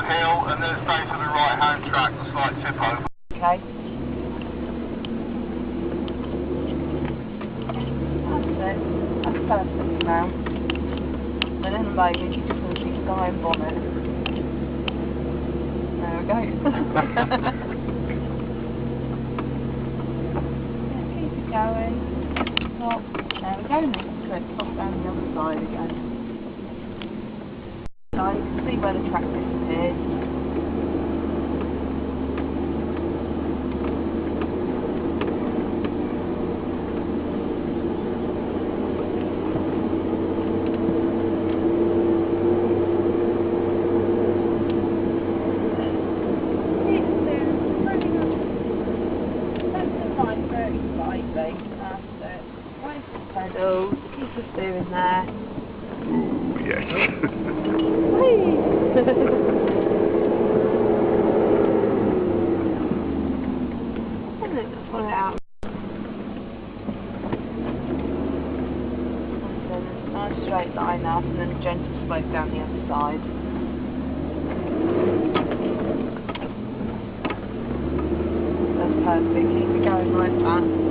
hill and then stay to the right hand track, a slight tip over. Okay. That's it. That's perfect now. And in a moment you just want to see the guy in bonnet. There we go. Yeah, keep it going. Stop. There we go. Next clip. Stop down the other side again. So you can see where the track disappears. Pedals, keep the steering there. Ooh, yes. Whee! And then just pull it out. And then a nice straight line up and then a gentle slope down the other side. That's perfect, keep it going like that.